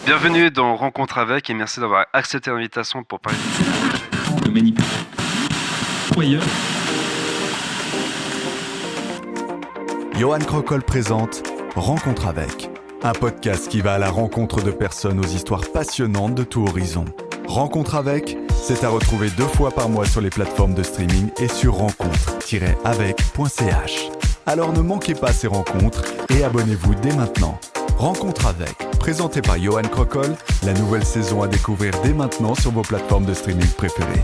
Bienvenue dans Rencontre avec et merci d'avoir accepté l'invitation pour parler Le manipulateur. Johan Crocol présente Rencontre avec, un podcast qui va à la rencontre de personnes aux histoires passionnantes de tout horizon. Rencontre avec, c'est à retrouver 2 fois par mois sur les plateformes de streaming et sur rencontre-avec.ch. Alors ne manquez pas ces rencontres et abonnez-vous dès maintenant. Rencontre avec, présenté par Johan Crocol, la nouvelle saison à découvrir dès maintenant sur vos plateformes de streaming préférées.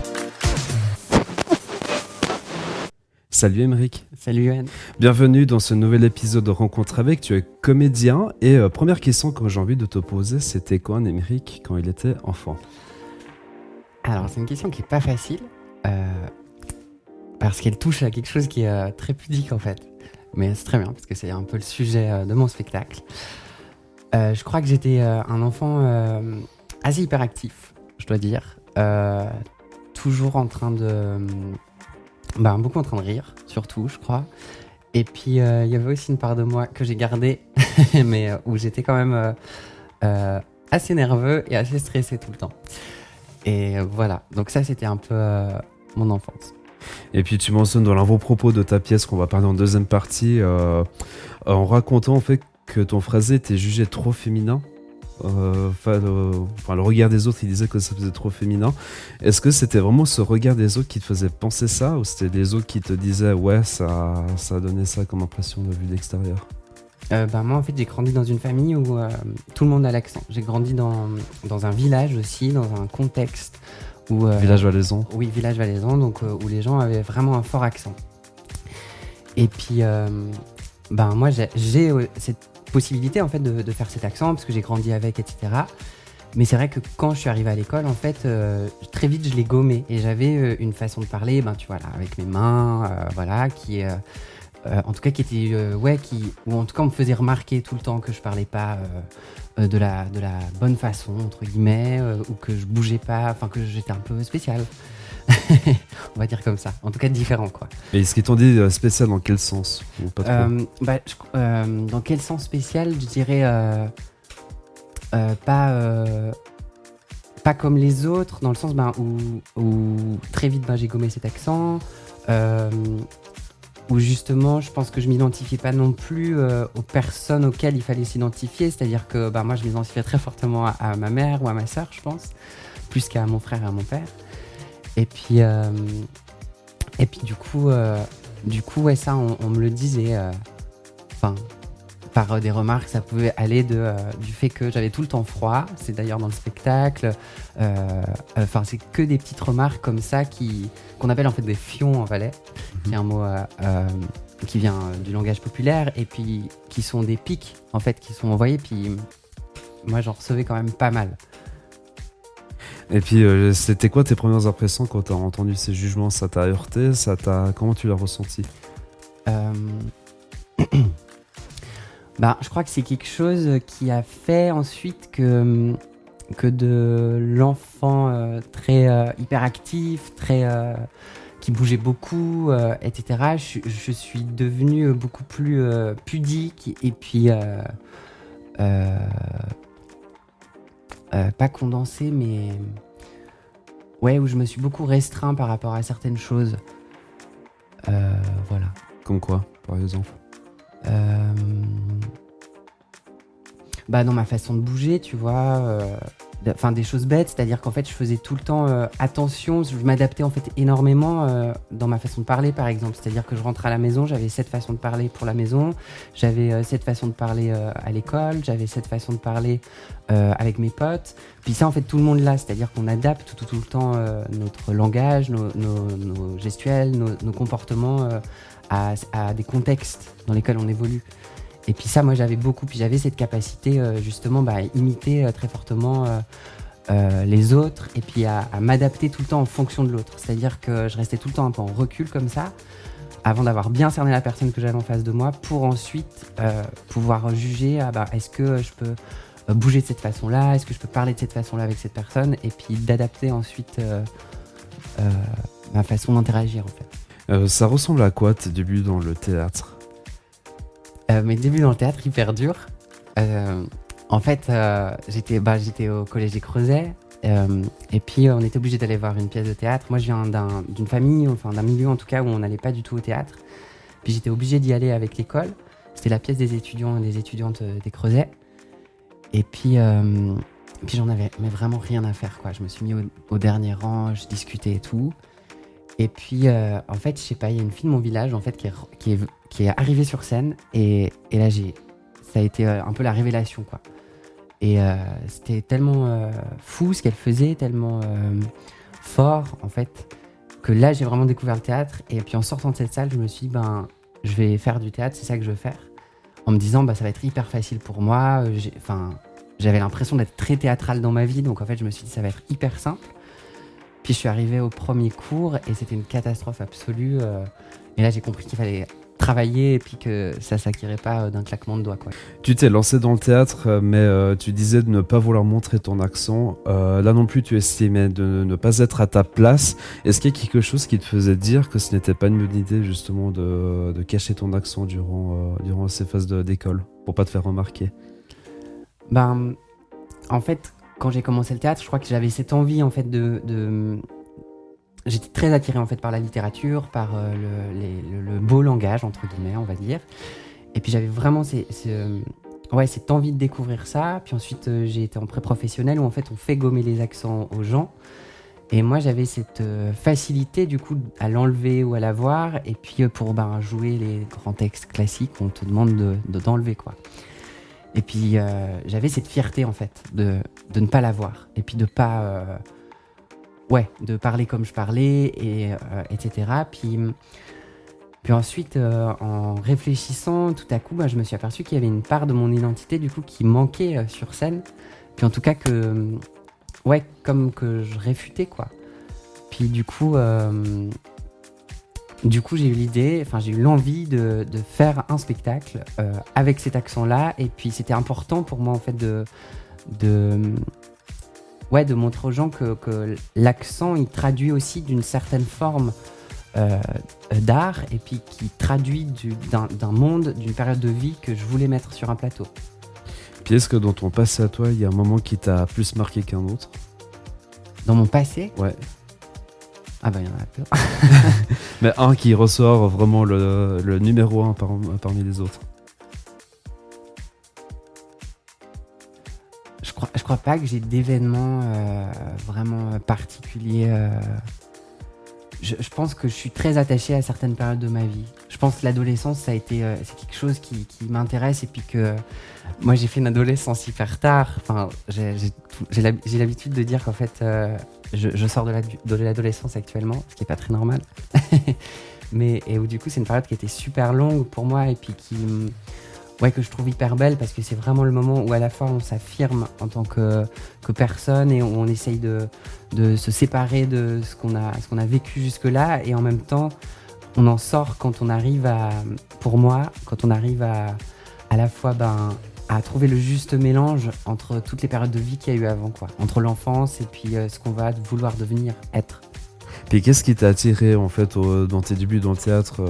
Salut Émeric. Salut Yoann. Bienvenue dans ce nouvel épisode de Rencontre avec. Tu es comédien et première question que j'ai envie de te poser, c'était quoi Émeric quand il était enfant? Alors c'est une question qui est pas facile parce qu'elle touche à quelque chose qui est très pudique en fait. Mais c'est très bien parce que c'est un peu le sujet de mon spectacle. Je crois que j'étais un enfant assez hyperactif, je dois dire. Toujours en train de... beaucoup en train de rire, surtout, je crois. Et puis, il y avait aussi une part de moi que j'ai gardée, mais où j'étais quand même assez nerveux et assez stressé tout le temps. Et voilà, donc ça, c'était un peu mon enfance. Et puis tu mentionnes dans l'avant-propos de ta pièce qu'on va parler en deuxième partie, en racontant en fait que ton phrasé était jugé trop féminin. Le regard des autres, il disait que ça faisait trop féminin. Est-ce que c'était vraiment ce regard des autres qui te faisait penser ça, ou c'était les autres qui te disaient ouais, ça donnait ça comme impression de vue d'extérieur? Moi en fait j'ai grandi dans une famille où tout le monde a l'accent. J'ai grandi dans un village aussi, dans un contexte où... Village valaisan. Oui, village valaisan, donc où les gens avaient vraiment un fort accent. Et puis moi j'ai cette possibilité en fait de faire cet accent parce que j'ai grandi avec, etc. Mais c'est vrai que quand je suis arrivé à l'école, en fait, très vite je l'ai gommé et j'avais une façon de parler, tu vois là, avec mes mains, qui est en tout cas qui était ou en tout cas on me faisait remarquer tout le temps que je parlais pas de la bonne façon entre guillemets, ou que je bougeais pas, enfin que j'étais un peu spécial. On va dire comme ça, en tout cas différent quoi. Et ce qu'ils t'ont dit spécial dans quel sens, ou pas trop? Dans quel sens spécial, je dirais pas comme les autres, dans le sens où très vite j'ai gommé cet accent, où justement je pense que je m'identifiais pas non plus aux personnes auxquelles il fallait s'identifier, c'est-à-dire que moi je m'identifiais très fortement à ma mère ou à ma sœur, je pense, plus qu'à mon frère et à mon père. Et puis du coup, ça, on me le disait, par des remarques, ça pouvait aller du fait que j'avais tout le temps froid, c'est d'ailleurs dans le spectacle, c'est que des petites remarques comme ça qu'on appelle en fait des fions en valais, qui est un mot qui vient du langage populaire, et puis qui sont des pics en fait, qui sont envoyés, puis moi j'en recevais quand même pas mal. Et puis, c'était quoi tes premières impressions quand t'as entendu ces jugements? Ça t'a heurté? Comment tu l'as ressenti? Je crois que c'est quelque chose qui a fait ensuite que de l'enfant très hyperactif, qui bougeait beaucoup, etc. Je suis devenu beaucoup plus pudique et puis pas condensé, mais où je me suis beaucoup restreint par rapport à certaines choses. Voilà. Comme quoi, par exemple? Dans ma façon de bouger, tu vois, des choses bêtes, c'est-à-dire qu'en fait je faisais tout le temps attention, je m'adaptais en fait énormément dans ma façon de parler par exemple, c'est-à-dire que je rentrais à la maison, j'avais cette façon de parler pour la maison, j'avais cette façon de parler à l'école, j'avais cette façon de parler avec mes potes, puis ça en fait tout le monde l'a, c'est-à-dire qu'on adapte tout le temps notre langage, nos gestuels, nos comportements à des contextes dans lesquels on évolue. Et puis ça, moi j'avais cette capacité justement à imiter très fortement les autres et puis à m'adapter tout le temps en fonction de l'autre. C'est-à-dire que je restais tout le temps un peu en recul comme ça, avant d'avoir bien cerné la personne que j'avais en face de moi, pour ensuite pouvoir juger, est-ce que je peux bouger de cette façon-là, est-ce que je peux parler de cette façon-là avec cette personne, et puis d'adapter ensuite ma façon d'interagir en fait. Ça ressemble à quoi tes débuts dans le théâtre? Mes débuts dans le théâtre hyper durs. En fait, j'étais au collège des Creusets. Et puis, on était obligé d'aller voir une pièce de théâtre. Moi, je viens d'une famille, enfin d'un milieu en tout cas, où on n'allait pas du tout au théâtre. Puis, j'étais obligé d'y aller avec l'école. C'était la pièce des étudiants et des étudiantes des Creusets. Et puis j'en avais mais vraiment rien à faire, quoi. Je me suis mis au dernier rang, je discutais et tout. Et puis, en fait, je sais pas, il y a une fille de mon village, en fait, qui est arrivée sur scène. Et là, ça a été un peu la révélation, quoi. Et c'était tellement fou ce qu'elle faisait, tellement fort, en fait, que là, j'ai vraiment découvert le théâtre. Et puis, en sortant de cette salle, je me suis dit, je vais faire du théâtre, c'est ça que je veux faire. En me disant, ça va être hyper facile pour moi. J'avais l'impression d'être très théâtrale dans ma vie, donc en fait, je me suis dit, ça va être hyper simple. Puis je suis arrivé au premier cours et c'était une catastrophe absolue. Et là, j'ai compris qu'il fallait travailler et puis que ça s'acquirait pas d'un claquement de doigts, quoi. Tu t'es lancé dans le théâtre, mais tu disais de ne pas vouloir montrer ton accent. Là non plus, tu estimais de ne pas être à ta place. Est-ce qu'il y a quelque chose qui te faisait dire que ce n'était pas une bonne idée, justement, de cacher ton accent durant ces phases d'école, pour pas te faire remarquer? En fait, quand j'ai commencé le théâtre, je crois que j'avais cette envie, en fait, J'étais très attirée, en fait, par la littérature, par le beau langage, entre guillemets, on va dire. Et puis j'avais vraiment cette envie de découvrir ça. Puis ensuite, j'ai été en pré-professionnel où, en fait, on fait gommer les accents aux gens. Et moi, j'avais cette facilité, du coup, à l'enlever ou à l'avoir. Et puis, pour jouer les grands textes classiques, on te demande d'enlever, quoi. Et puis, j'avais cette fierté, en fait, de ne pas l'avoir. Et puis, de pas... de parler comme je parlais, etc. Puis ensuite, en réfléchissant, tout à coup, je me suis aperçu qu'il y avait une part de mon identité, du coup, qui manquait sur scène. Puis en tout cas, comme que je réfutais, quoi. Puis du coup, j'ai eu l'idée, j'ai eu l'envie de faire un spectacle avec cet accent-là. Et puis c'était important pour moi, en fait, de montrer aux gens que l'accent, il traduit aussi d'une certaine forme d'art, et puis qui traduit d'un monde, d'une période de vie que je voulais mettre sur un plateau. Puis est-ce que dans ton passé à toi, il y a un moment qui t'a plus marqué qu'un autre? Dans mon passé ? Ouais. Ah il y en a plein. Mais un qui ressort vraiment le numéro 1 parmi les autres. Je crois pas que j'ai d'événements vraiment particuliers. Je pense que je suis très attaché à certaines périodes de ma vie. Je pense que l'adolescence, c'est quelque chose qui m'intéresse, et puis que moi, j'ai fait une adolescence hyper tard. J'ai l'habitude de dire qu'en fait, je sors de l'adolescence actuellement, ce qui est pas très normal. Et où du coup, c'est une période qui était super longue pour moi, et puis que je trouve hyper belle, parce que c'est vraiment le moment où à la fois on s'affirme en tant que personne, et on essaye de se séparer de ce qu'on a vécu jusque-là, et en même temps on en sort quand on arrive à la fois à trouver le juste mélange entre toutes les périodes de vie qu'il y a eu avant, quoi, entre l'enfance et puis ce qu'on va vouloir devenir, être. Puis qu'est-ce qui t'a attiré, en fait, dans tes débuts dans le théâtre,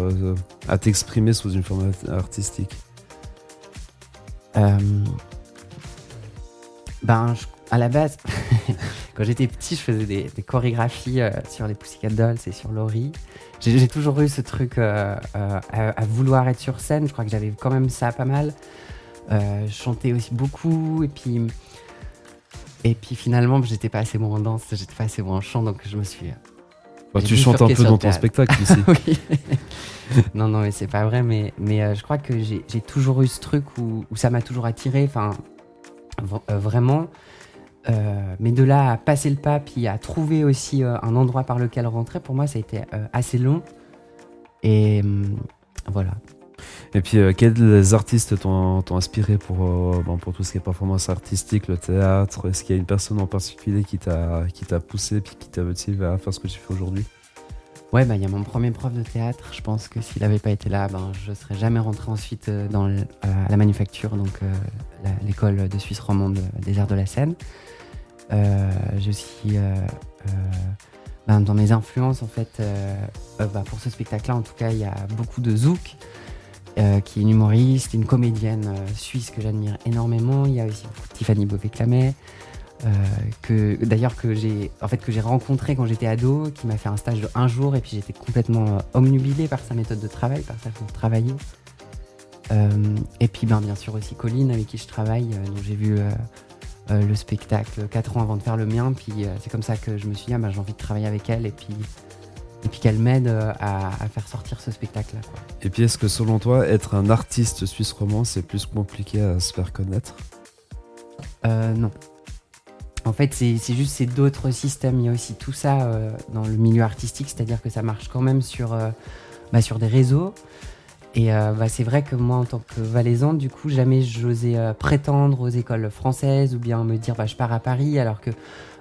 à t'exprimer sous une forme artistique? À la base, quand j'étais petit, je faisais des chorégraphies sur les Pussycat Dolls et sur Laurie. J'ai toujours eu ce truc à vouloir être sur scène. Je crois que j'avais quand même ça pas mal. Je chantais aussi beaucoup, et puis finalement, j'étais pas assez bon en danse, j'étais pas assez bon en chant, donc je me suis... tu chantes un peu dans ton spectacle ici. Oui. Non, mais c'est pas vrai, mais je crois que j'ai toujours eu ce truc où ça m'a toujours attiré, vraiment. Mais de là à passer le pas, puis à trouver aussi un endroit par lequel rentrer, pour moi, ça a été assez long. Et voilà. Et puis, quels artistes t'ont inspiré pour tout ce qui est performance artistique, le théâtre? Est-ce qu'il y a une personne en particulier qui t'a poussé, puis qui t'a motivé à faire ce que tu fais aujourd'hui? Ouais, il y a mon premier prof de théâtre. Je pense que s'il n'avait pas été là, je ne serais jamais rentré ensuite à la Manufacture, donc l'école de Suisse romande des arts de la scène. J'ai aussi, dans mes influences, en fait, pour ce spectacle-là, en tout cas, il y a beaucoup de zouk. qui est une humoriste, une comédienne suisse que j'admire énormément. Il y a aussi Tiffany Beauvais-Clamet, que j'ai rencontré quand j'étais ado, qui m'a fait un stage de 1 jour, et puis j'étais complètement omnubilé par sa méthode de travail, par sa façon de travailler. Et puis bien sûr aussi Colline, avec qui je travaille, dont j'ai vu le spectacle 4 ans avant de faire le mien. Puis c'est comme ça que je me suis dit, j'ai envie de travailler avec elle, et puis qu'elle m'aide à faire sortir ce spectacle-là, quoi. Et puis, est-ce que selon toi, être un artiste suisse romand, c'est plus compliqué à se faire connaître? Non. En fait, c'est d'autres systèmes. Il y a aussi tout ça dans le milieu artistique, c'est-à-dire que ça marche quand même sur des réseaux. Et c'est vrai que moi, en tant que valaisante, du coup, jamais j'osais prétendre aux écoles françaises ou bien me dire je pars à Paris, alors que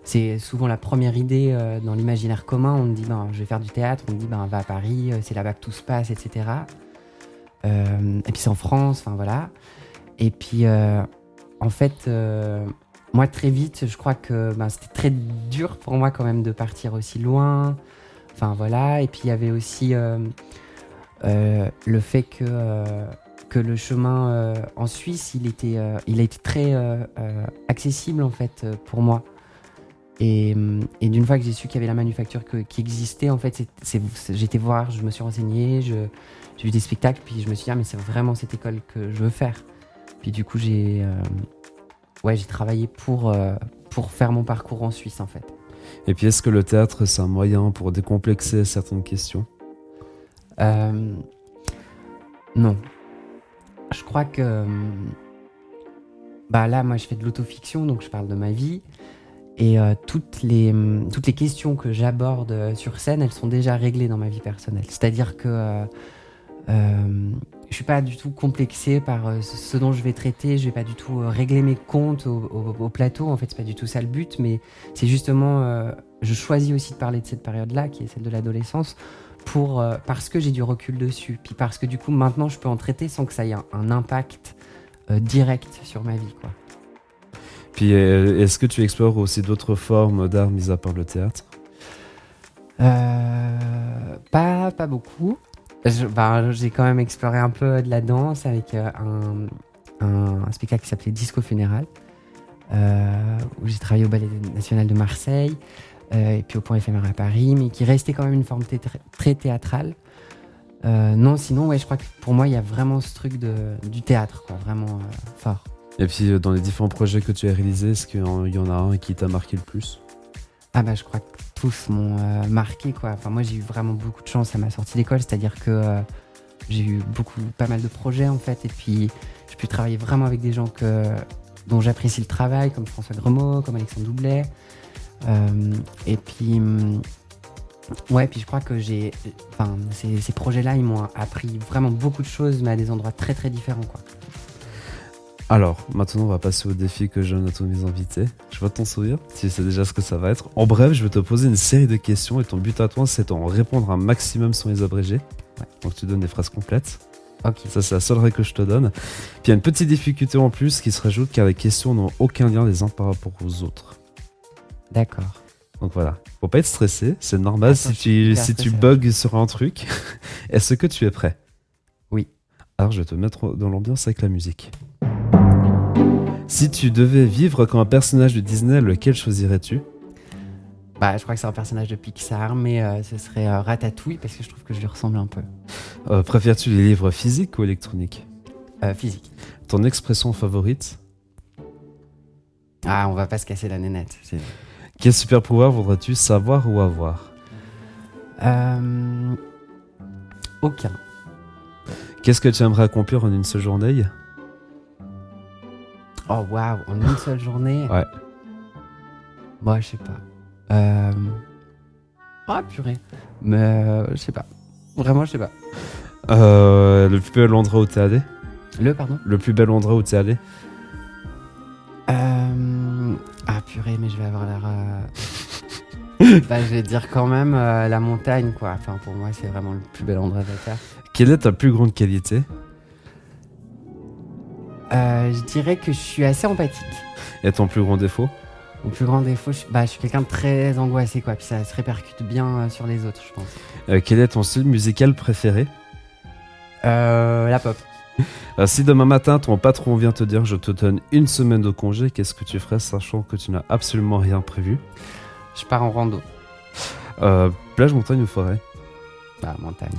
c'est souvent la première idée dans l'imaginaire commun. On me dit je vais faire du théâtre, on me dit va à Paris, c'est là-bas que tout se passe, etc. Et puis c'est en France, enfin voilà. Et puis en fait, moi très vite, je crois que c'était très dur pour moi quand même de partir aussi loin. Enfin voilà. Et puis il y avait aussi le fait que le chemin en Suisse, il a été très accessible en fait pour moi. Et d'une fois que j'ai su qu'il y avait la manufacture qui existait, en fait, j'étais voir, je me suis renseigné, j'ai vu des spectacles, puis je me suis dit mais c'est vraiment cette école que je veux faire. Puis du coup j'ai travaillé pour faire mon parcours en Suisse, en fait. Et puis, est-ce que le théâtre, c'est un moyen pour décomplexer certaines questions? Non. Je crois que là, moi, je fais de l'autofiction, donc je parle de ma vie. Et toutes les questions que j'aborde sur scène, elles sont déjà réglées dans ma vie personnelle. C'est-à-dire que je suis pas du tout complexée par ce dont je vais traiter. Je vais pas du tout régler mes comptes au plateau. En fait, c'est pas du tout ça le but, mais c'est justement, je choisis aussi de parler de cette période-là, qui est celle de l'adolescence, parce que j'ai du recul dessus. Puis parce que du coup, maintenant, je peux en traiter sans que ça ait un impact direct sur ma vie, quoi. Puis, est-ce que tu explores aussi d'autres formes d'art, mis à part le théâtre? Pas beaucoup. J'ai quand même exploré un peu de la danse avec un spectacle qui s'appelait Disco Funéral, où j'ai travaillé au Ballet National de Marseille, et puis au Point Éphémère à Paris, mais qui restait quand même une forme très théâtrale. Non, sinon, je crois que pour moi, il y a vraiment ce truc du théâtre, quoi, vraiment fort. Et puis, dans les différents projets que tu as réalisés, est-ce qu'il y en a un qui t'a marqué le plus? Je crois que tous m'ont marqué, quoi. Enfin, moi, j'ai eu vraiment beaucoup de chance à ma sortie d'école, c'est-à-dire que j'ai eu pas mal de projets, en fait, et puis j'ai pu travailler vraiment avec des gens dont j'apprécie le travail, comme François Gremaud, comme Alexandre Doublet. Et puis, puis je crois que ces projets-là, ils m'ont appris vraiment beaucoup de choses, mais à des endroits très, très différents, quoi. Alors, maintenant, on va passer au défi que je donne à tous mes invités. Je vois ton sourire, tu sais déjà ce que ça va être. En bref, je vais te poser une série de questions et ton but à toi, c'est d'en répondre un maximum sans les abréger. Ouais. Donc, tu donnes des phrases complètes. Ok. Ça, c'est la seule règle que je te donne. Puis, il y a une petite difficulté en plus qui se rajoute car les questions n'ont aucun lien les uns par rapport aux autres. D'accord. Donc voilà, faut pas être stressé, c'est normal. Attends, si tu bugs sur un truc. Est-ce que tu es prêt? Oui. Alors, je vais te mettre dans l'ambiance avec la musique. Si tu devais vivre comme un personnage de Disney, lequel choisirais-tu? Je crois que c'est un personnage de Pixar, mais ce serait Ratatouille, parce que je trouve que je lui ressemble un peu. Préfères-tu les livres physiques ou électroniques? Physique. Ton expression favorite? On va pas se casser la nénette. Quel super pouvoir voudrais-tu savoir ou avoir? Aucun. Qu'est-ce que tu aimerais accomplir en une seule journée? Oh waouh, en une seule journée? Ouais. Moi, je sais pas. Purée. Mais je sais pas. Vraiment, je sais pas. Le plus bel endroit où t'es allé? Pardon? Le plus bel endroit où t'es allé? Purée, mais je vais avoir l'air... je vais dire quand même la montagne, quoi. Enfin, pour moi, c'est vraiment le plus bel endroit de la Terre. Quelle est ta plus grande qualité? Je dirais que je suis assez empathique. Et ton plus grand défaut? Mon plus grand défaut, je suis quelqu'un de très angoissé, quoi. Puis ça se répercute bien sur les autres, je pense. Quel est ton style musical préféré? La pop. Si demain matin, ton patron vient te dire je te donne 1 semaine de congé, qu'est-ce que tu ferais sachant que tu n'as absolument rien prévu? Je pars en rando. Plage, montagne ou forêt? Bah, montagne.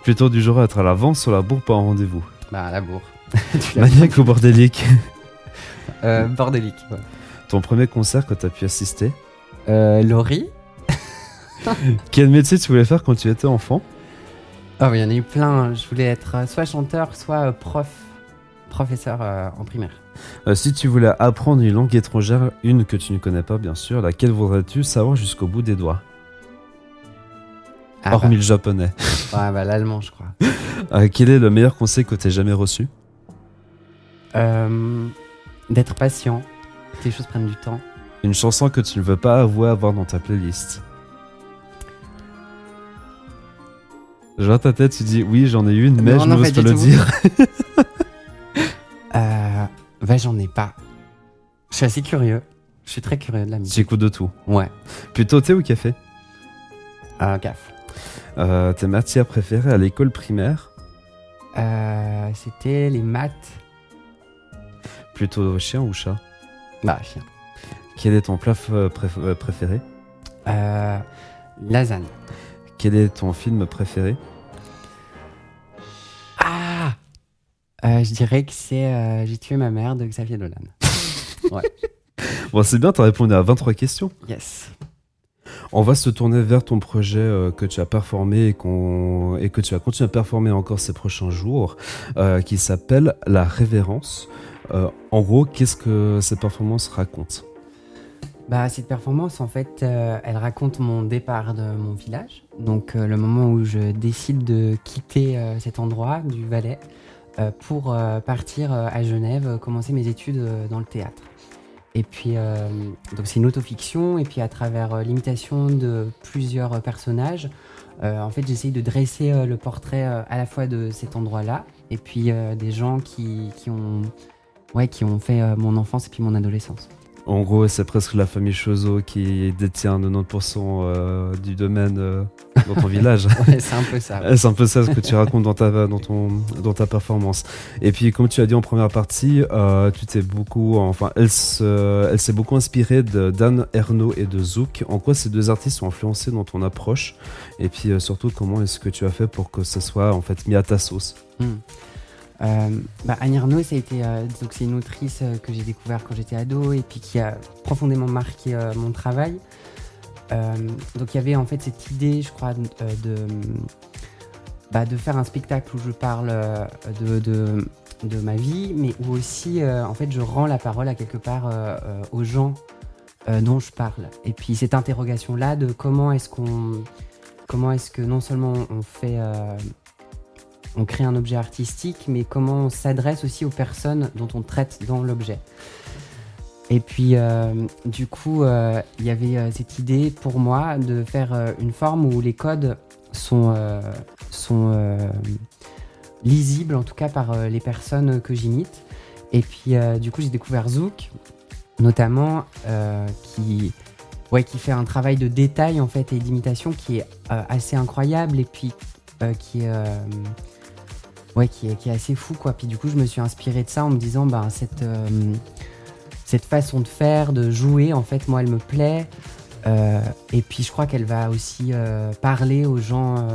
Plutôt du genre à être à l'avance sur la bourre, pas en rendez-vous. Bah, la bourre. Maniaque ou bordélique? Bordélique, ouais. Ton premier concert que tu as pu assister? Laurie. Quel métier tu voulais faire quand tu étais enfant? Oh, il y en a eu plein. Je voulais être soit chanteur, soit professeur en primaire. Si tu voulais apprendre une langue étrangère, une que tu ne connais pas bien sûr, laquelle voudrais-tu savoir jusqu'au bout des doigts? Hormis le japonais. Ouais, bah l'allemand, je crois. Quel est le meilleur conseil que tu aies jamais reçu? D'être patient. Que les choses prennent du temps. Une chanson que tu ne veux pas avouer avoir dans ta playlist? Je vois ta tête, tu dis oui, j'en ai une, mais Non, je non, n'ose pas pas du le tout. dire. Bah, j'en ai pas. Je suis assez curieux. Je suis très curieux de la Tu musique. écoutes de tout. Ouais. Plutôt thé ou café? Caf. Tes matières préférées à l'école primaire? C'était les maths. Plutôt chien ou chat? Bah, chien. Quel est ton plat préféré? Lasagne. Quel est ton film préféré? Ah je dirais que c'est J'ai tué ma mère de Xavier Dolan. Bon, c'est bien, t'as répondu à 23 questions. Yes. On va se tourner vers ton projet que tu as performé et que tu vas continuer à performer encore ces prochains jours, qui s'appelle La Révérence. En gros, qu'est-ce que cette performance raconte? Bah, cette performance, en fait, elle raconte mon départ de mon village. Donc, le moment où je décide de quitter cet endroit du Valais pour partir à Genève, commencer mes études dans le théâtre. Et puis, donc c'est une autofiction, et puis à travers l'imitation de plusieurs personnages, en fait, j'essaye de dresser le portrait à la fois de cet endroit-là, et puis des gens qui ont fait mon enfance et puis mon adolescence. En gros, c'est presque la famille Chozot qui détient 90% du domaine dans ton village. Ouais, c'est un peu ça. Ouais. C'est un peu ça ce que tu racontes dans ta performance. Et puis, comme tu as dit en première partie, elle s'est beaucoup inspirée d'Anne Ernaux et de Zouk. En quoi ces deux artistes ont influencé dans ton approche? Et puis surtout, comment est-ce que tu as fait pour que ce soit en fait mis à ta sauce? Anne Ernaux, ça a été, donc c'est une autrice que j'ai découvert quand j'étais ado et puis qui a profondément marqué mon travail. Donc il y avait en fait cette idée, je crois, de faire un spectacle où je parle de ma vie, mais où aussi en fait je rends la parole à quelque part aux gens dont je parle. Et puis cette interrogation-là de comment est-ce que non seulement on crée un objet artistique, mais comment on s'adresse aussi aux personnes dont on traite dans l'objet. Et puis, du coup, il y avait cette idée pour moi de faire une forme où les codes sont lisibles, en tout cas par les personnes que j'imite. Et puis, du coup, j'ai découvert Zouk, notamment, qui fait un travail de détail en fait et d'imitation qui est assez incroyable et puis qui est assez fou, quoi. Puis du coup, je me suis inspiré de ça en me disant, cette façon de faire, de jouer, en fait, moi, elle me plaît. Et puis, je crois qu'elle va aussi parler aux gens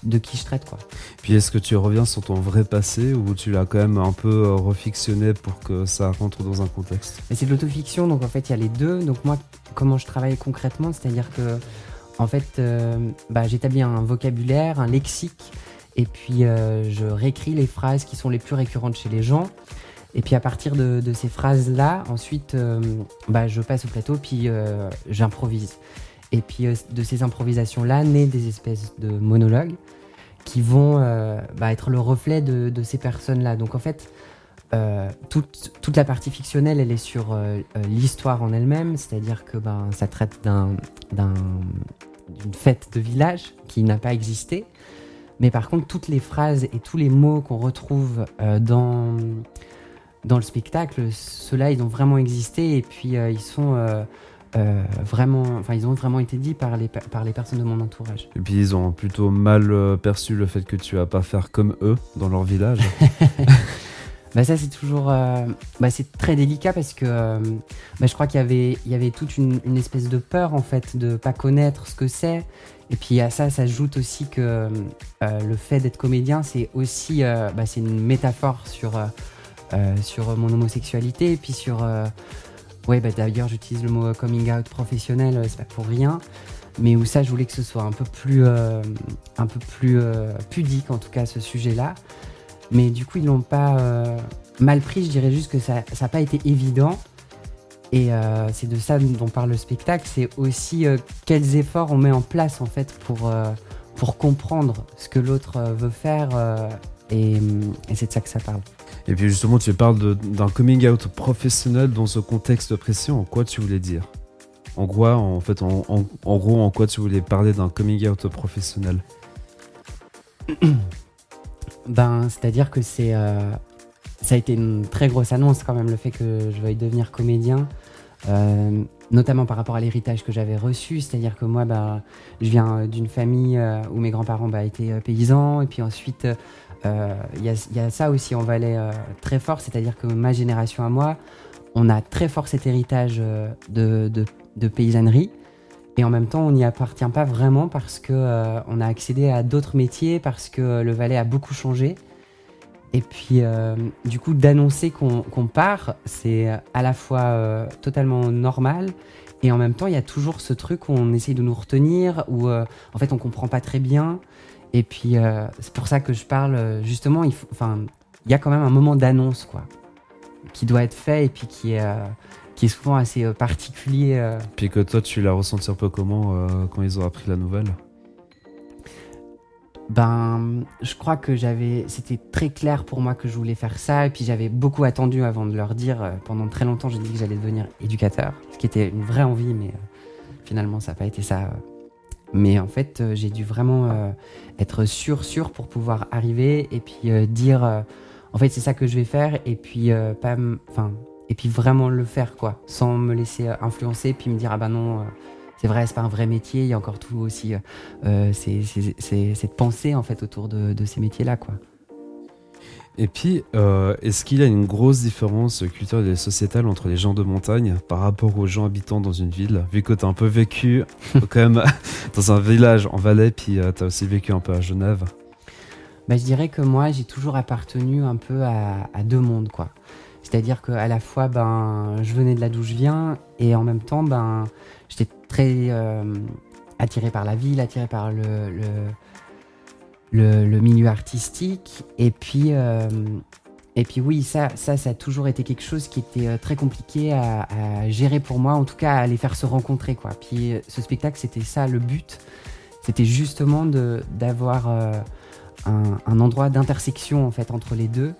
de qui je traite, quoi. Puis, est-ce que tu reviens sur ton vrai passé ou tu l'as quand même un peu refictionné pour que ça rentre dans un contexte? Mais c'est de l'autofiction, donc en fait, il y a les deux. Donc moi, comment je travaille concrètement, c'est-à-dire que, en fait, j'établis un vocabulaire, un lexique. Et puis, je réécris les phrases qui sont les plus récurrentes chez les gens. Et puis, à partir de ces phrases-là, ensuite, je passe au plateau, puis j'improvise. Et puis, de ces improvisations-là, naissent des espèces de monologues qui vont être le reflet de ces personnes-là. Donc, en fait, toute la partie fictionnelle, elle est sur l'histoire en elle-même. C'est-à-dire que ça traite d'une fête de village qui n'a pas existé. Mais par contre, toutes les phrases et tous les mots qu'on retrouve dans le spectacle, ceux-là, ils ont vraiment existé et puis ils sont vraiment, enfin, ils ont vraiment été dits par les personnes de mon entourage. Et puis ils ont plutôt mal perçu le fait que tu vas pas faire comme eux dans leur village. Bah ça c'est toujours, c'est très délicat parce que je crois qu'il y avait toute une espèce de peur en fait de pas connaître ce que c'est. Et puis à ça s'ajoute aussi que le fait d'être comédien, c'est aussi c'est une métaphore sur mon homosexualité et puis sur d'ailleurs j'utilise le mot coming out professionnel, c'est pas pour rien, mais où ça je voulais que ce soit un peu plus pudique en tout cas ce sujet-là. Mais du coup ils l'ont pas mal pris, je dirais juste que ça n'a pas été évident. Et c'est de ça dont parle le spectacle, c'est aussi quels efforts on met en place en fait pour comprendre ce que l'autre veut faire et c'est de ça que ça parle. Et puis justement, tu parles d'un coming out professionnel dans ce contexte précis. En quoi tu voulais dire? En gros, en quoi tu voulais parler d'un coming out professionnel? C'est-à-dire que ça a été une très grosse annonce quand même, le fait que je veuille devenir comédien, notamment par rapport à l'héritage que j'avais reçu. C'est-à-dire que moi, je viens d'une famille où mes grands-parents étaient paysans, et puis ensuite, il y a ça aussi en Valais très fort, c'est-à-dire que ma génération à moi, on a très fort cet héritage de paysannerie, et en même temps, on n'y appartient pas vraiment parce que on a accédé à d'autres métiers, parce que le Valais a beaucoup changé. Et puis, du coup, d'annoncer qu'on part, c'est à la fois totalement normal, et en même temps, il y a toujours ce truc où on essaye de nous retenir, où en fait, on comprend pas très bien. Et puis, c'est pour ça que je parle, justement, il y a quand même un moment d'annonce, quoi, qui doit être fait, et puis qui est souvent assez particulier. Puis que toi, tu l'as ressenti un peu comment quand ils ont appris la nouvelle? Je crois que c'était très clair pour moi que je voulais faire ça, et puis j'avais beaucoup attendu avant de leur dire. Pendant très longtemps, j'ai dit que j'allais devenir éducateur, ce qui était une vraie envie, mais finalement, ça n'a pas été ça. Mais en fait, j'ai dû vraiment être sûr pour pouvoir arriver, et puis dire, en fait, c'est ça que je vais faire, et puis et puis vraiment le faire, quoi, sans me laisser influencer, puis me dire ah non. C'est vrai, c'est pas un vrai métier, il y a encore tout aussi c'est cette pensée en fait autour de ces métiers-là, quoi. Et puis, est-ce qu'il y a une grosse différence culturelle et sociétale entre les gens de montagne par rapport aux gens habitant dans une ville? Vu que tu as un peu vécu quand même dans un village en Valais, puis tu as aussi vécu un peu à Genève. Je dirais que moi, j'ai toujours appartenu un peu à deux mondes, quoi. C'est-à-dire qu'à la fois, je venais de là d'où je viens, et en même temps, j'étais très attiré par la ville, attiré par le milieu artistique. Et puis oui, ça a toujours été quelque chose qui était très compliqué à gérer pour moi, en tout cas à les faire se rencontrer, quoi. Puis ce spectacle, c'était ça le but. C'était justement d'avoir un endroit d'intersection en fait entre les deux,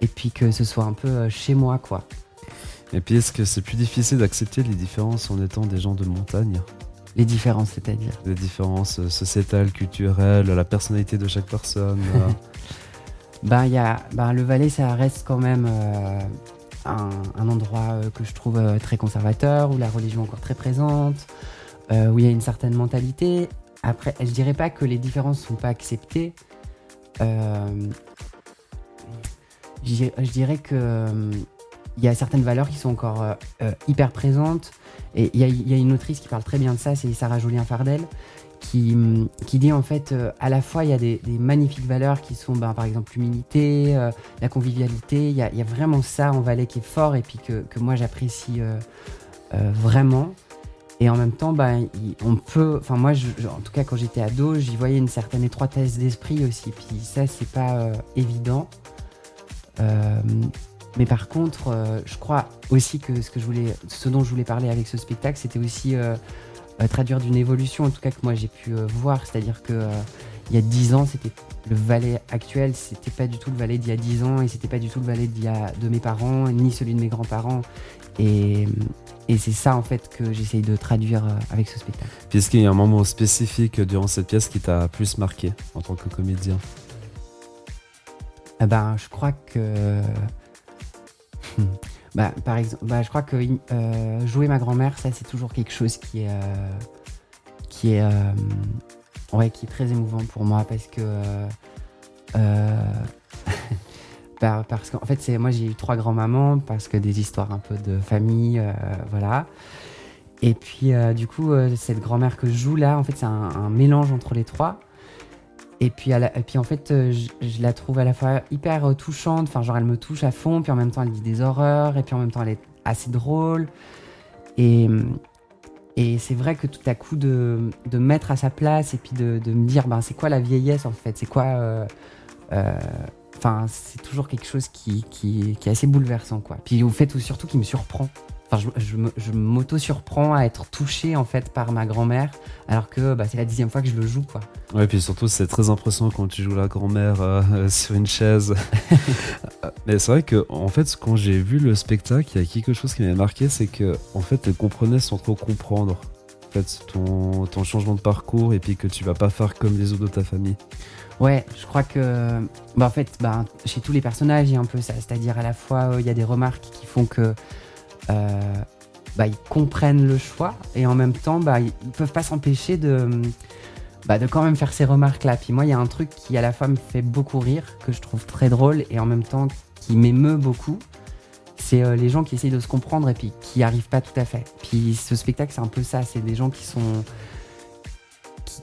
et puis que ce soit un peu chez moi, quoi. Et puis est-ce que c'est plus difficile d'accepter les différences en étant des gens de montagne? Les différences, c'est-à-dire? Les différences sociétales, culturelles, la personnalité de chaque personne. Le Valais, ça reste quand même un endroit que je trouve très conservateur, où la religion est encore très présente, où il y a une certaine mentalité. Après, je dirais pas que les différences sont pas acceptées. Je dirais que il y a certaines valeurs qui sont encore hyper présentes. Et il y a une autrice qui parle très bien de ça, c'est Sarah Julien-Fardel, qui dit en fait à la fois il y a des magnifiques valeurs qui sont par exemple l'humilité, la convivialité. Il y a vraiment ça en Valais qui est fort, et puis que moi j'apprécie vraiment. Et en même temps, on peut... moi, en tout cas, quand j'étais ado, j'y voyais une certaine étroitesse d'esprit aussi. Puis ça, c'est pas évident. Mais par contre, je crois aussi que ce dont je voulais parler avec ce spectacle, c'était aussi traduire d'une évolution, en tout cas que moi j'ai pu voir. C'est-à-dire que il y a 10 ans, c'était le Valais actuel, c'était pas du tout le Valais d'il y a 10 ans, et c'était pas du tout le Valais de mes parents, ni celui de mes grands-parents. Et c'est ça en fait que j'essaye de traduire avec ce spectacle. Puis est-ce qu'il y a un moment spécifique durant cette pièce qui t'a plus marqué en tant que comédien? Je crois que Bah, par exemple, bah, je crois que jouer ma grand-mère, ça c'est toujours quelque chose qui est, ouais, qui est très émouvant pour moi parce que euh, parce qu'en fait moi j'ai eu 3 grands-mamans parce que des histoires un peu de famille, voilà. Et puis du coup cette grand-mère que je joue là, en fait c'est un mélange entre les trois. Et puis, et puis en fait, je la trouve à la fois hyper touchante, enfin genre elle me touche à fond, puis en même temps elle dit des horreurs, et puis en même temps elle est assez drôle. Et, et c'est vrai que tout à coup de me mettre à sa place et puis de me dire ben, c'est quoi la vieillesse en fait, c'est quoi... Enfin, c'est toujours quelque chose qui est assez bouleversant quoi. Puis au fait surtout qui me surprend. Enfin, je m'auto-surprends à être touché en fait par ma grand-mère, alors que bah, c'est la 10e fois que je le joue quoi. Ouais, puis surtout, c'est très impressionnant quand tu joues la grand-mère sur une chaise. Mais c'est vrai que, en fait, quand j'ai vu le spectacle, il y a quelque chose qui m'avait marqué, c'est que, en fait, elle comprenait sans trop comprendre. En fait, ton changement de parcours et puis que tu vas pas faire comme les autres de ta famille. Ouais, je crois que bah, en fait, bah, chez tous les personnages, il y a un peu ça. C'est-à-dire à la fois, il y a des remarques qui font que bah, ils comprennent le choix et en même temps, bah, ils peuvent pas s'empêcher de quand même faire ces remarques-là. Puis moi, il y a un truc qui à la fois me fait beaucoup rire, que je trouve très drôle et en même temps qui m'émeut beaucoup. C'est les gens qui essayent de se comprendre et puis qui n'y arrivent pas tout à fait. Puis ce spectacle, c'est un peu ça. C'est des gens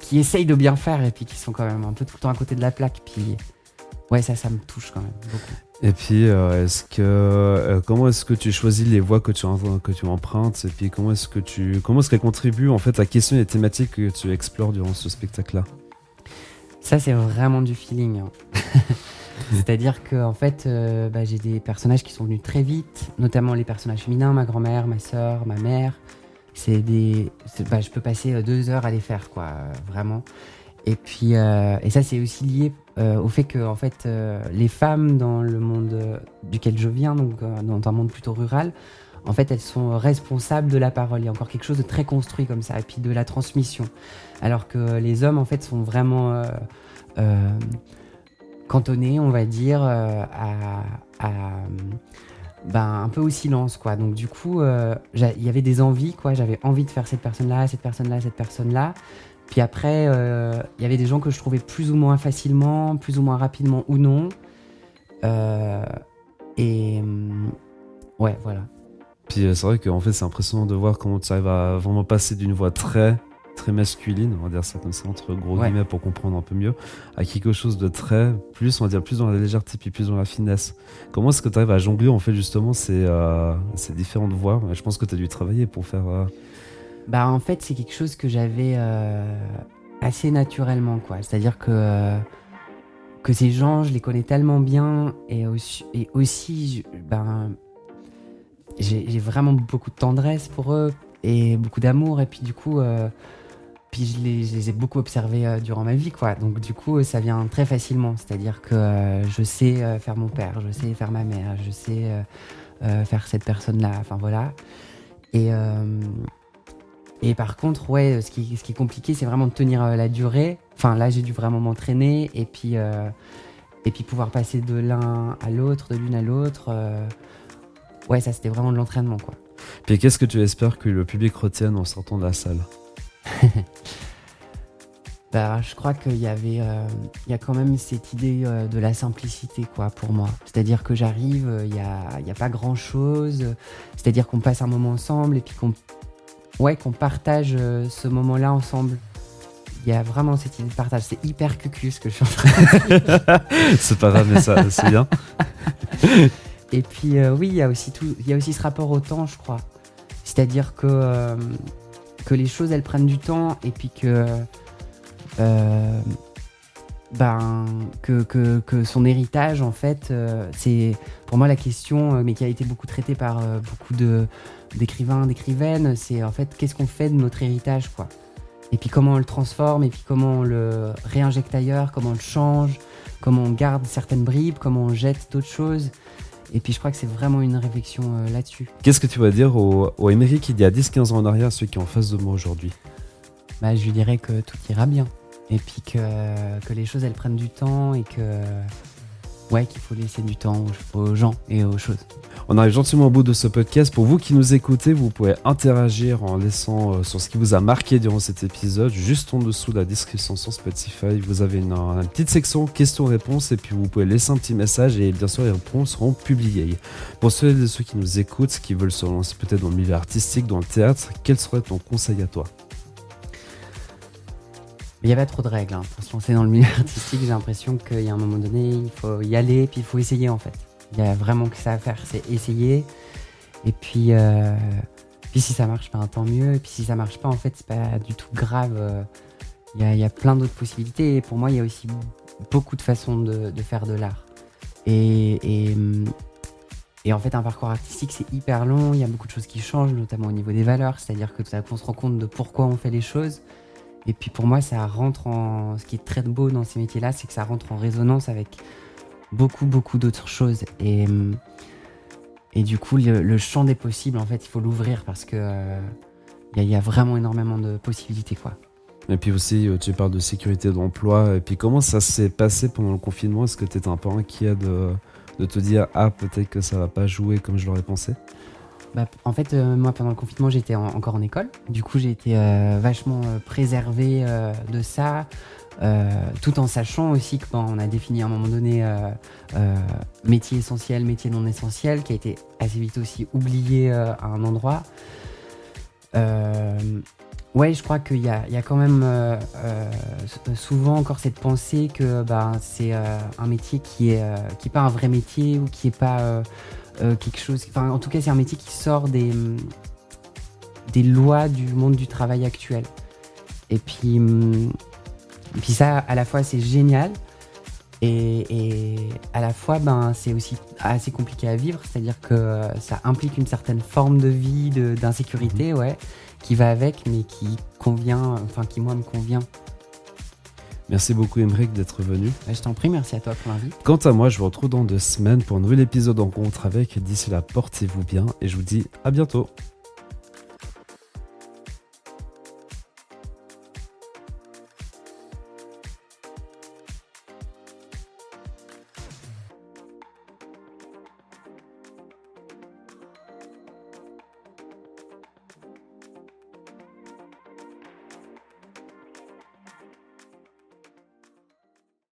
qui essayent de bien faire et puis qui sont quand même un peu tout le temps à côté de la plaque. Puis ouais, ça me touche quand même beaucoup. Et puis, comment est-ce que tu choisis les voix que tu empruntes et puis comment est-ce qu'elles contribuent en fait à questionner les thématiques que tu explores durant ce spectacle-là? Ça, c'est vraiment du feeling. Hein. C'est-à-dire que en fait, j'ai des personnages qui sont venus très vite, notamment les personnages féminins, ma grand-mère, ma sœur, ma mère. Je peux passer 2 heures à les faire, quoi, vraiment. Et puis, et ça, c'est aussi lié au fait que, en fait, les femmes dans le monde duquel je viens, donc dans un monde plutôt rural, en fait, elles sont responsables de la parole. Il y a encore quelque chose de très construit comme ça, et puis de la transmission. Alors que les hommes, en fait, sont vraiment cantonnés, on va dire, un peu au silence, quoi. Donc du coup, il y avait des envies, quoi. J'avais envie de faire cette personne-là, cette personne-là, cette personne-là. Puis après, il y avait des gens que je trouvais plus ou moins facilement, plus ou moins rapidement ou non. Ouais, voilà. Puis c'est vrai qu'en fait, c'est impressionnant de voir comment tu arrives à vraiment passer d'une voix très, très masculine, on va dire ça comme ça, entre gros guillemets pour comprendre un peu mieux, à quelque chose de très, plus, on va dire, plus dans la légèreté, puis plus dans la finesse. Comment est-ce que tu arrives à jongler, en fait, justement, ces différentes voix? Je pense que tu as dû travailler pour faire... En fait, c'est quelque chose que j'avais assez naturellement, quoi. C'est-à-dire que ces gens, je les connais tellement bien et aussi j'ai vraiment beaucoup de tendresse pour eux et beaucoup d'amour. Et puis du coup, puis je les ai beaucoup observés durant ma vie, quoi. Donc du coup, ça vient très facilement. C'est-à-dire que je sais faire mon père, je sais faire ma mère, je sais faire cette personne-là. Enfin voilà. Et par contre, ouais, ce qui est compliqué, c'est vraiment de tenir la durée. Enfin, là, j'ai dû vraiment m'entraîner et puis pouvoir passer de l'un à l'autre, de l'une à l'autre. Ouais, ça, c'était vraiment de l'entraînement, quoi. Puis qu'est-ce que tu espères que le public retienne en sortant de la salle? Je crois qu'il y avait, il y a quand même cette idée de la simplicité, quoi, pour moi. C'est-à-dire que j'arrive, il y a pas grand-chose. C'est-à-dire qu'on passe un moment ensemble et puis qu'on partage ce moment-là ensemble. Il y a vraiment cette idée de partage. C'est hyper cucu ce que je suis en train de dire. C'est pas grave, mais ça, c'est bien. Et puis oui, il y a aussi ce rapport au temps, je crois. C'est-à-dire que les choses, elles prennent du temps et puis que son héritage, en fait, c'est pour moi la question, mais qui a été beaucoup traitée par beaucoup d'écrivains, d'écrivaines, c'est en fait qu'est-ce qu'on fait de notre héritage, quoi. Et puis comment on le transforme, et puis comment on le réinjecte ailleurs, comment on le change, comment on garde certaines bribes, comment on jette d'autres choses. Et puis je crois que c'est vraiment une réflexion là-dessus. Qu'est-ce que tu vas dire au Émeric il y a 10-15 ans en arrière, ceux qui sont en face de moi aujourd'hui? Je lui dirais que tout ira bien. Et puis que les choses, elles prennent du temps et que qu'il faut laisser du temps aux gens et aux choses. On arrive gentiment au bout de ce podcast. Pour vous qui nous écoutez, vous pouvez interagir en laissant sur ce qui vous a marqué durant cet épisode. Juste en dessous de la description sur Spotify, vous avez une petite section questions-réponses et puis vous pouvez laisser un petit message et bien sûr les réponses seront publiées. Pour ceux et ceux qui nous écoutent, qui veulent se lancer peut-être dans le milieu artistique, dans le théâtre, quel serait ton conseil à toi ? Il n'y a pas trop de règles hein. Pour se lancer dans le milieu artistique. J'ai l'impression qu'il y a un moment donné, il faut y aller puis il faut essayer en fait. Il y a vraiment que ça à faire, c'est essayer. Et puis si ça marche, tant mieux. Et puis si ça marche pas, en fait, c'est pas du tout grave. Il y a plein d'autres possibilités. Et pour moi, il y a aussi beaucoup de façons de faire de l'art. Et en fait, un parcours artistique, c'est hyper long. Il y a beaucoup de choses qui changent, notamment au niveau des valeurs. C'est-à-dire que tout à coup, on se rend compte de pourquoi on fait les choses. Et puis pour moi, ça rentre en... Ce qui est très beau dans ces métiers-là, c'est que ça rentre en résonance avec beaucoup d'autres choses. Et du coup, le champ des possibles, en fait, il faut l'ouvrir parce que il y a vraiment énormément de possibilités, quoi. Et puis aussi, tu parles de sécurité d'emploi. Et puis comment ça s'est passé pendant le confinement ? Est-ce que tu étais un peu inquiet de te dire « Ah, peut-être que ça va pas jouer comme je l'aurais pensé ?» En fait, moi, pendant le confinement, j'étais encore en école. Du coup, j'ai été vachement préservée de ça, tout en sachant aussi que on a défini à un moment donné métier essentiel, métier non essentiel, qui a été assez vite aussi oublié à un endroit. Je crois qu'il y a quand même souvent encore cette pensée que c'est un métier qui est pas un vrai métier ou qui est pas... quelque chose, en tout cas c'est un métier qui sort des lois du monde du travail actuel et puis ça à la fois c'est génial et à la fois c'est aussi assez compliqué à vivre, c'est-à-dire que ça implique une certaine forme de vie d'insécurité qui va avec mais qui moi me convient. Merci beaucoup Aymeric d'être venu. Je t'en prie, merci à toi pour l'invite. Quant à moi, je vous retrouve dans 2 semaines pour un nouvel épisode en Rencontre avec. D'ici là, portez-vous bien et je vous dis à bientôt.